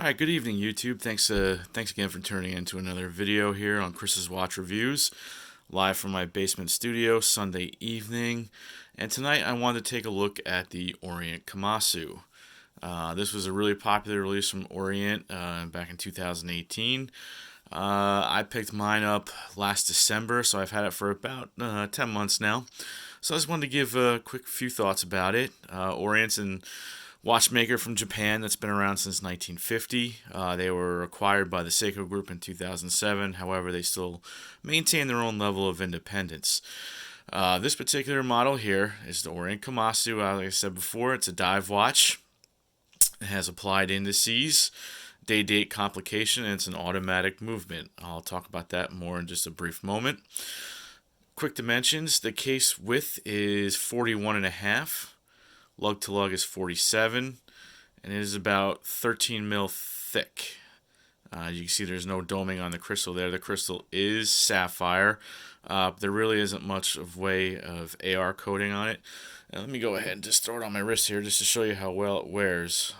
All right, good evening, YouTube. Thanks again for tuning in to another video here on Chris's Watch Reviews, live from my basement studio, Sunday evening. And tonight I wanted to take a look at the Orient Kamasu. This was a really popular release from Orient back in 2018. I picked mine up last December, so I've had it for about 10 months now. So I just wanted to give a quick few thoughts about it. Orient's an watchmaker from Japan that's been around since 1950. They were acquired by the Seiko Group in 2007. However, they still maintain their own level of independence. This particular model here is the Orient Kamasu. Like I said before, it's a dive watch. It has applied indices, day-date complication, and it's an automatic movement. I'll talk about that more in just a brief moment. Quick dimensions: the case width is 41 and a half. Lug to lug is 47, and it is about 13 mil thick. You can see there's no doming on the crystal there. The crystal is sapphire. There really isn't much of way of AR coating on it. Now, let me go ahead and just throw it on my wrist here just to show you how well it wears.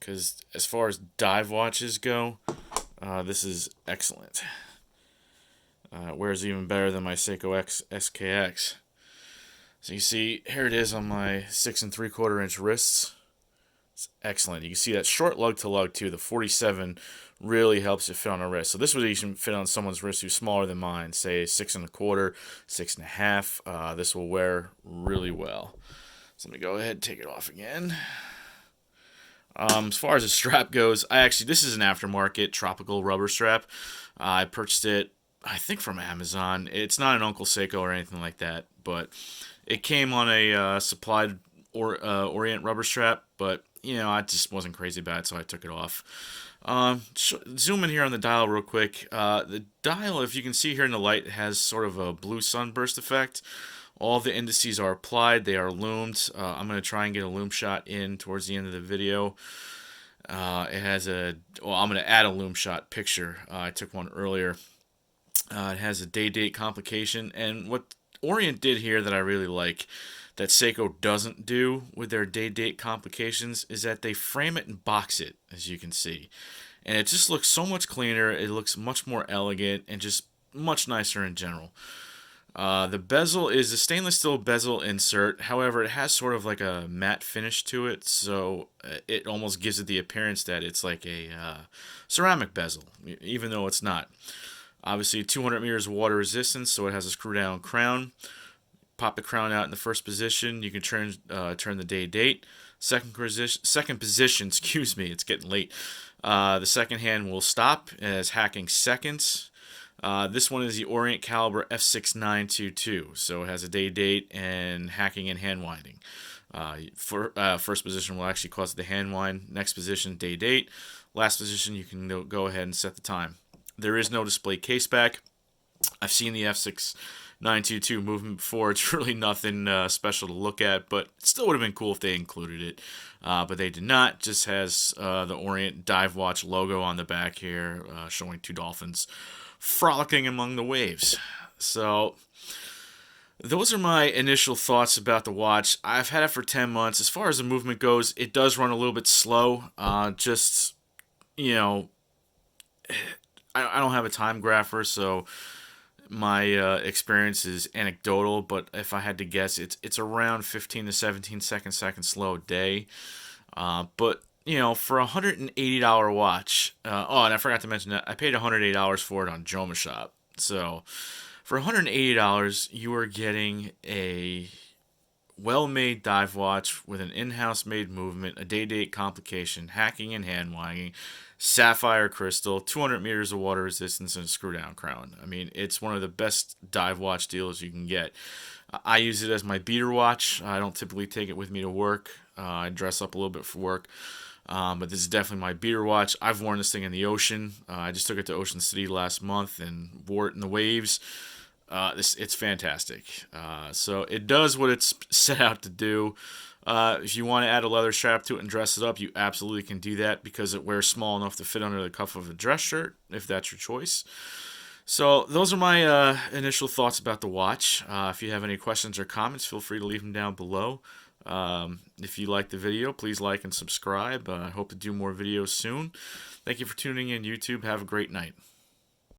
Because as far as dive watches go, this is excellent. It wears even better than my Seiko SKX. So you see, here it is on my 6 3/4 inch wrists. It's excellent. You can see that short lug to lug too. The 47 really helps it fit on a wrist. So this would even fit on someone's wrist who's smaller than mine, say 6 1/4, 6 1/2. This will wear really well. So let me go ahead and take it off again. As far as the strap goes, this is an aftermarket tropical rubber strap. I purchased it, I think, from Amazon. It's not an Uncle Seiko or anything like that, but it came on a supplied Orient rubber strap, but I just wasn't crazy about it, so I took it off. Zoom in here on the dial real quick. The dial, if you can see here in the light, has sort of a blue sunburst effect. All the indices are applied. They are loomed. I'm going to try and get a loom shot in towards the end of the video. I'm going to add a loom shot picture. I took one earlier. It has a day-date complication, and what Orient did here that I really like, that Seiko doesn't do with their day-date complications, is that they frame it and box it, as you can see. And it just looks so much cleaner, it looks much more elegant, and just much nicer in general. The bezel is a stainless steel bezel insert. However, it has sort of like a matte finish to it, so it almost gives it the appearance that it's like a ceramic bezel, even though it's not. Obviously, 200 meters of water resistance, so it has a screw-down crown. Pop the crown out in the first position. You can turn the day-date. Second position, excuse me, it's getting late. The second hand will stop as hacking seconds. This one is the Orient Caliber F6922, so it has a day-date and hacking and hand winding. First position will actually cause the hand wind. Next position, day-date. Last position, you can go ahead and set the time. There is no display case back. I've seen the F6922 movement before. It's really nothing special to look at, but it still would have been cool if they included it. But they did not. Just has the Orient Dive Watch logo on the back here, showing two dolphins frolicking among the waves. So those are my initial thoughts about the watch. I've had it for 10 months. As far as the movement goes, it does run a little bit slow. I don't have a time grapher, so my experience is anecdotal, but if I had to guess, it's around 15 to 17 seconds slow a day. But, for a $180 watch, and I forgot to mention that, I paid $180 for it on Joma Shop. So, for $180, you are getting a well-made dive watch with an in-house made movement, a day-date complication, hacking and hand winding, sapphire crystal, 200 meters of water resistance, and a screw-down crown. I mean, it's one of the best dive watch deals you can get. I use it as my beater watch. I don't typically take it with me to work. I dress up a little bit for work. But this is definitely my beater watch. I've worn this thing in the ocean. I just took it to Ocean City last month and wore it in the waves. It's fantastic. So it does what it's set out to do. If you want to add a leather strap to it and dress it up, you absolutely can do that because it wears small enough to fit under the cuff of a dress shirt, if that's your choice. So those are my initial thoughts about the watch. If you have any questions or comments, feel free to leave them down below. If you like the video, please like and subscribe. I hope to do more videos soon. Thank you for tuning in, YouTube. Have a great night.